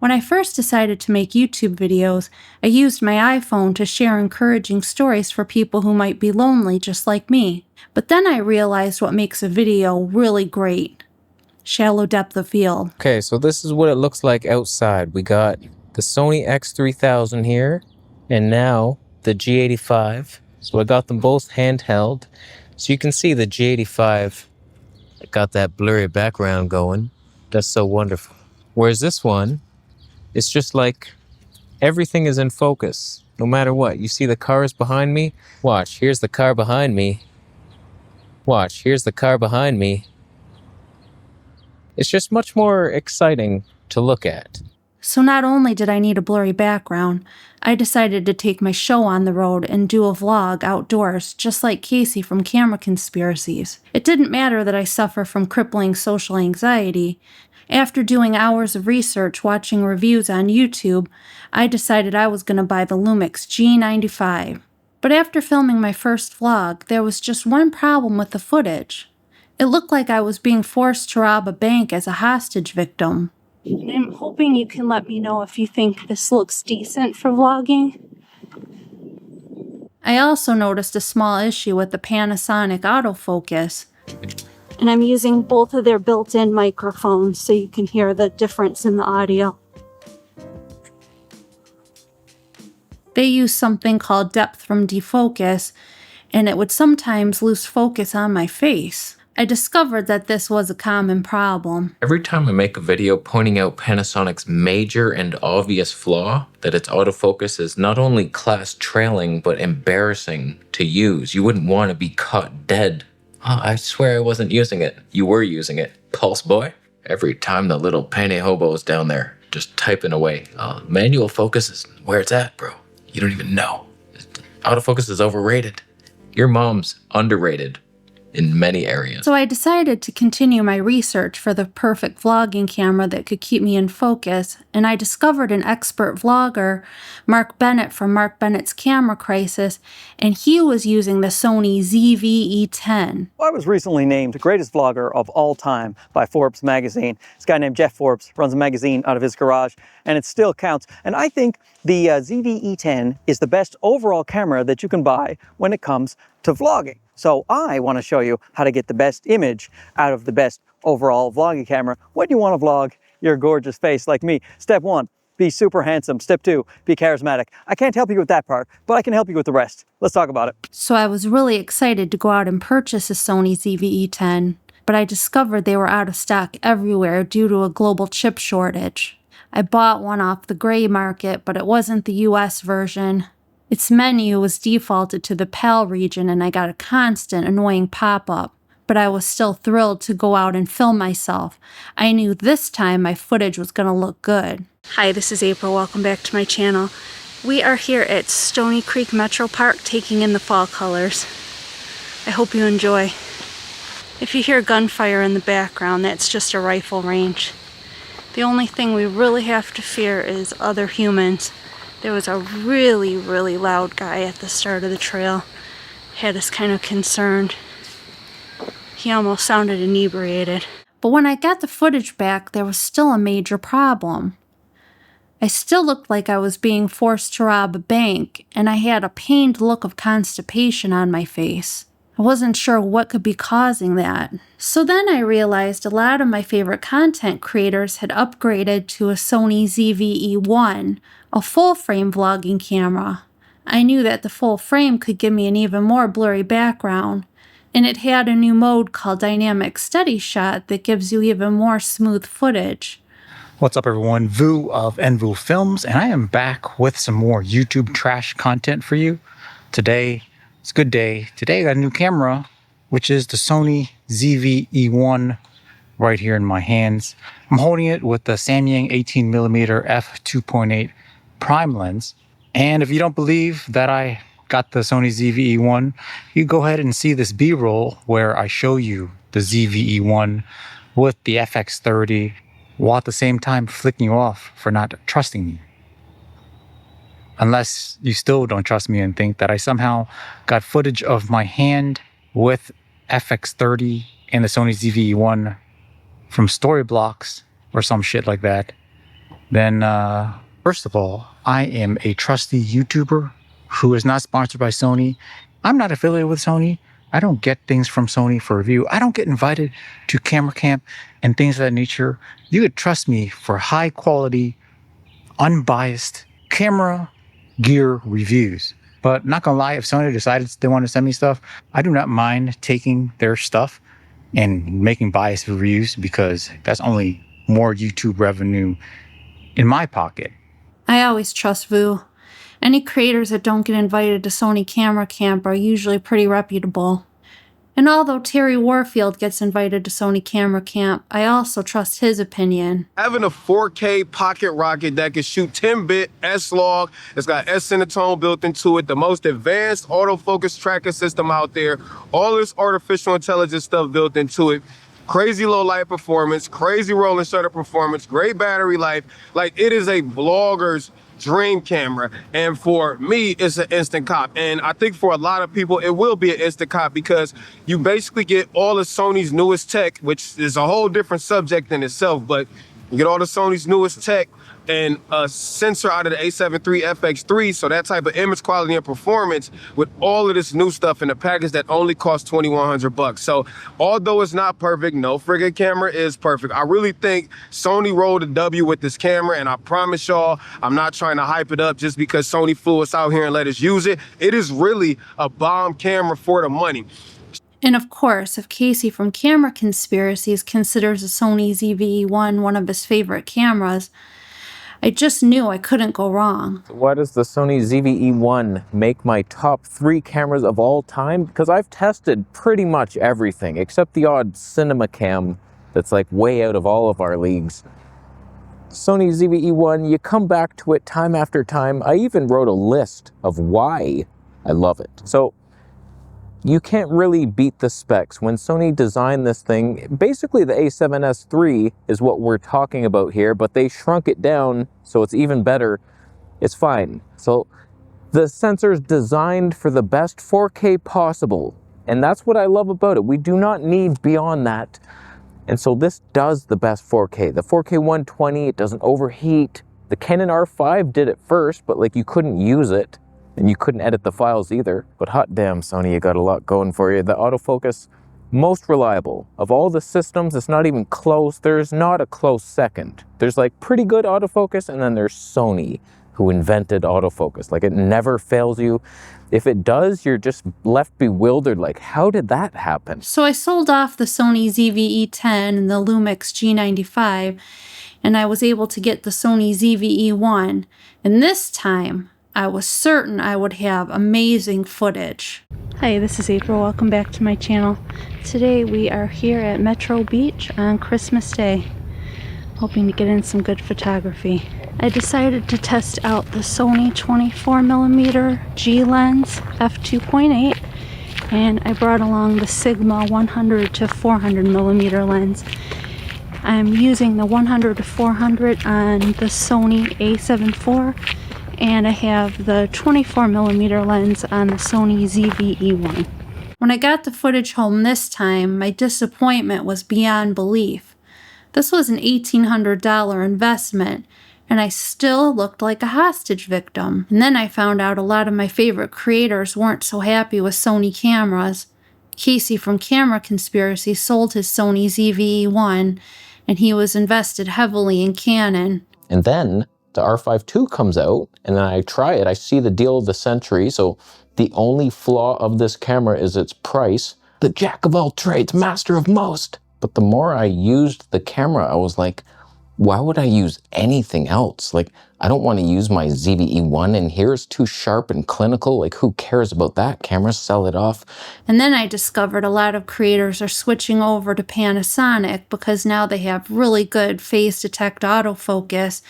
When I first decided to make YouTube videos, I used my iPhone to share encouraging stories for people who might be lonely just like me. But then I realized what makes a video really great. Shallow depth of field. Okay, so this is what it looks like outside. We got the Sony X3000 here, and now the G85. So I got them both handheld. So you can see the G85 got that blurry background going. That's so wonderful. Whereas this one, it's just like everything is in focus, no matter what. You see the cars behind me? Watch, here's the car behind me. Watch, here's the car behind me. It's just much more exciting to look at. So not only did I need a blurry background, I decided to take my show on the road and do a vlog outdoors, just like Casey from Camera Conspiracies. It didn't matter that I suffer from crippling social anxiety. After doing hours of research watching reviews on YouTube, I decided I was going to buy the Lumix G95. But after filming my first vlog, there was just one problem with the footage. It looked like I was being forced to rob a bank as a hostage victim. I'm hoping you can let me know if you think this looks decent for vlogging. I also noticed a small issue with the Panasonic Autofocus. And I'm using both of their built-in microphones so you can hear the difference in the audio. They use something called depth from defocus, and it would sometimes lose focus on my face. I discovered that this was a common problem. Every time I make a video pointing out Panasonic's major and obvious flaw, that its autofocus is not only class trailing, but embarrassing to use. You wouldn't want to be caught dead. Oh, I swear I wasn't using it. You were using it. Pulse boy? Every time the little panty hobo is down there, just typing away. Manual focus is where it's at, bro. You don't even know. Autofocus is overrated. Your mom's underrated in many areas. So I decided to continue my research for the perfect vlogging camera that could keep me in focus, and I discovered an expert vlogger, Mark Bennett from Mark Bennett's Camera Crisis, and he was using the Sony ZV-E10. I was recently named greatest vlogger of all time by Forbes magazine. This guy named Jeff Forbes runs a magazine out of his garage, and it still counts. And I think the ZV-E10 is the best overall camera that you can buy when it comes to vlogging. So I want to show you how to get the best image out of the best overall vlogging camera when you want to vlog your gorgeous face like me. Step 1, be super handsome. Step 2, be charismatic. I can't help you with that part, but I can help you with the rest. Let's talk about it. So I was really excited to go out and purchase a Sony ZV-E10, but I discovered they were out of stock everywhere due to a global chip shortage. I bought one off the gray market, but it wasn't the US version. Its menu was defaulted to the PAL region and I got a constant annoying pop-up, but I was still thrilled to go out and film myself. I knew this time my footage was going to look good. Hi, this is April. Welcome back to my channel. We are here at Stony Creek Metro Park taking in the fall colors. I hope you enjoy. If you hear gunfire in the background, that's just a rifle range. The only thing we really have to fear is other humans. There was a really, really loud guy at the start of the trail. Had us kind of concerned. He almost sounded inebriated. But when I got the footage back, there was still a major problem. I still looked like I was being forced to rob a bank, and I had a pained look of constipation on my face. I wasn't sure what could be causing that. So then I realized a lot of my favorite content creators had upgraded to a Sony ZV-E1, a full-frame vlogging camera. I knew that the full frame could give me an even more blurry background, and it had a new mode called Dynamic Steady Shot that gives you even more smooth footage. What's up everyone, Vu of NVU Films, and I am back with some more YouTube trash content for you. Today, it's a good day. Today I got a new camera, which is the Sony ZV-E1 right here in my hands. I'm holding it with the Samyang 18mm f2.8 prime lens. And if you don't believe that I got the Sony ZV-E1, you go ahead and see this B-roll where I show you the ZV-E1 with the FX30 while at the same time flicking you off for not trusting me. Unless you still don't trust me and think that I somehow got footage of my hand with FX30 and the Sony ZV-E1 from Storyblocks or some shit like that. then first of all, I am a trusty YouTuber who is not sponsored by Sony. I'm not affiliated with Sony. I don't get things from Sony for review. I don't get invited to camera camp and things of that nature. You could trust me for high quality, unbiased camera gear reviews. But not gonna lie, if Sony decided they want to send me stuff, I do not mind taking their stuff and making biased reviews because that's only more YouTube revenue in my pocket. I always trust Vu. Any creators that don't get invited to Sony Camera Camp are usually pretty reputable. And although Terry Warfield gets invited to Sony Camera Camp, I also trust his opinion. Having a 4K pocket rocket that can shoot 10-bit S-Log, it's got S-Cinetone built into it, the most advanced autofocus tracking system out there, all this artificial intelligence stuff built into it, crazy low light performance, crazy rolling shutter performance, great battery life. Like, it is a vlogger's dream camera, and for me it's an instant cop, and I think for a lot of people it will be an instant cop because you basically get all of Sony's newest tech, which is a whole different subject in itself, but you get all of Sony's newest tech and a sensor out of the A7 III FX3, so that type of image quality and performance with all of this new stuff in a package that only costs $2,100. So although it's not perfect, no friggin' camera is perfect. I really think Sony rolled a W with this camera, and I promise y'all, I'm not trying to hype it up just because Sony flew us out here and let us use it. It is really a bomb camera for the money. And of course, if Casey from Camera Conspiracies considers the Sony ZV-E1 one of his favorite cameras, I just knew I couldn't go wrong. Why does the Sony ZV-E1 make my top 3 cameras of all time? Because I've tested pretty much everything except the odd cinema cam that's like way out of all of our leagues. Sony ZV-E1, you come back to it time after time. I even wrote a list of why I love it. So you can't really beat the specs. When Sony designed this thing, basically the A7S III is what we're talking about here, but they shrunk it down so it's even better. It's fine. So the sensor's designed for the best 4K possible, and that's what I love about it. We do not need beyond that. And so this does the best 4K. The 4K 120, it doesn't overheat. The Canon R5 did it first, but like you couldn't use it. And you couldn't edit the files either. But hot damn, Sony, you got a lot going for you. The autofocus, most reliable. Of all the systems, it's not even close. There's not a close second. There's like pretty good autofocus, and then there's Sony, who invented autofocus. Like, it never fails you. If it does, you're just left bewildered. Like, how did that happen? So I sold off the Sony ZV-E10 and the Lumix G95, and I was able to get the Sony ZV-E1. And this time, I was certain I would have amazing footage. Hi, this is April. Welcome back to my channel. Today we are here at Metro Beach on Christmas Day, hoping to get in some good photography. I decided to test out the Sony 24mm G lens f2.8, and I brought along the Sigma 100 to 400mm lens. I'm using the 100 to 400 on the Sony a7 IV, and I have the 24mm lens on the Sony ZV-E1. When I got the footage home this time, my disappointment was beyond belief. This was an $1,800 investment, and I still looked like a hostage victim. And then I found out a lot of my favorite creators weren't so happy with Sony cameras. Casey from Camera Conspiracy sold his Sony ZV-E1, and he was invested heavily in Canon. And then the R5 II comes out, and then I try it. I see the deal of the century. So the only flaw of this camera is its price. The jack of all trades, master of most. But the more I used the camera, I was like, why would I use anything else? Like, I don't want to use my ZV-E1 in here. It's too sharp and clinical. Like, who cares about that camera? Sell it off. And then I discovered a lot of creators are switching over to Panasonic because now they have really good phase detect autofocus,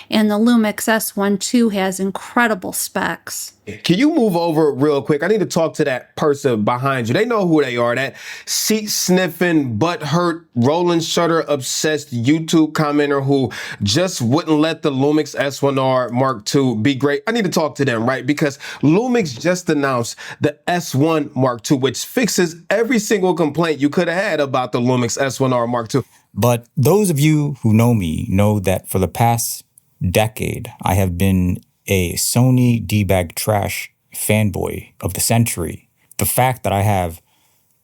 and the Lumix S1 II has incredible specs. Can you move over real quick? I need to talk to that person behind you. They know who they are. That seat-sniffing, butt-hurt, rolling shutter-obsessed YouTube commenter who just wouldn't let the Lumix S1R Mark II be great. I need to talk to them, right? Because Lumix just announced the S1 Mark II, which fixes every single complaint you could have had about the Lumix S1R Mark II. But those of you who know me know that for the past decade, I have been a Sony D-bag trash fanboy of the century. The fact that I have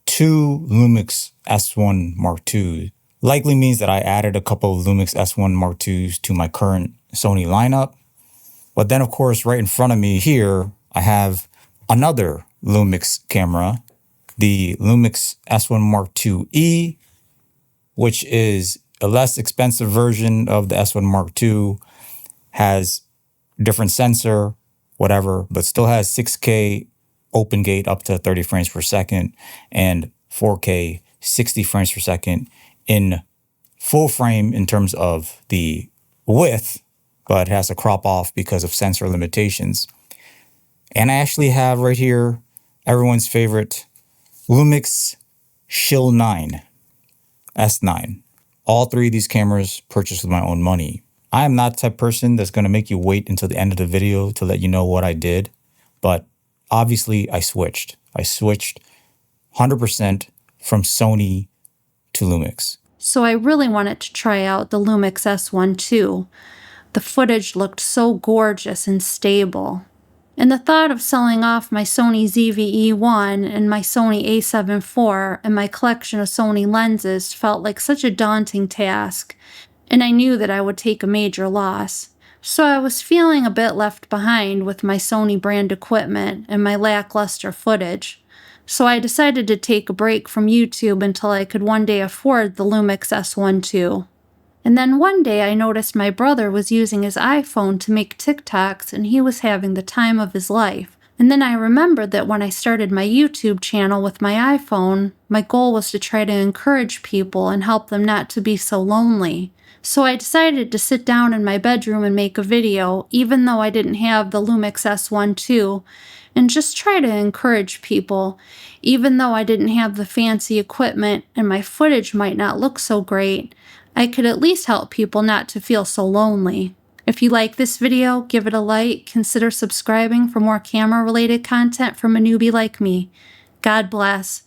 two Lumix S1 Mark II likely means that I added a couple of Lumix S1 Mark IIs to my current Sony lineup. But then, of course, right in front of me here, I have another Lumix camera, the Lumix S1 Mark II-E, which is a less expensive version of the S1 Mark II, has different sensor, whatever, but still has 6K open gate up to 30 frames per second and 4K 60 frames per second in full frame in terms of the width, but it has to crop off because of sensor limitations. And I actually have right here everyone's favorite Lumix G95 S9. All three of these cameras purchased with my own money. I am not the type of person that's going to make you wait until the end of the video to let you know what I did, but obviously I switched. I switched 100% from Sony to Lumix. So I really wanted to try out the Lumix S1 II. The footage looked so gorgeous and stable. And the thought of selling off my Sony ZV-E1 and my Sony a7 IV and my collection of Sony lenses felt like such a daunting task, and I knew that I would take a major loss. So I was feeling a bit left behind with my Sony brand equipment and my lackluster footage. So I decided to take a break from YouTube until I could one day afford the Lumix S1 II. And then one day I noticed my brother was using his iPhone to make TikToks and he was having the time of his life. And then I remembered that when I started my YouTube channel with my iPhone, my goal was to try to encourage people and help them not to be so lonely. So I decided to sit down in my bedroom and make a video, even though I didn't have the Lumix S1 II, and just try to encourage people, even though I didn't have the fancy equipment and my footage might not look so great. I could at least help people not to feel so lonely. If you like this video, give it a like, consider subscribing for more camera-related content from a newbie like me. God bless.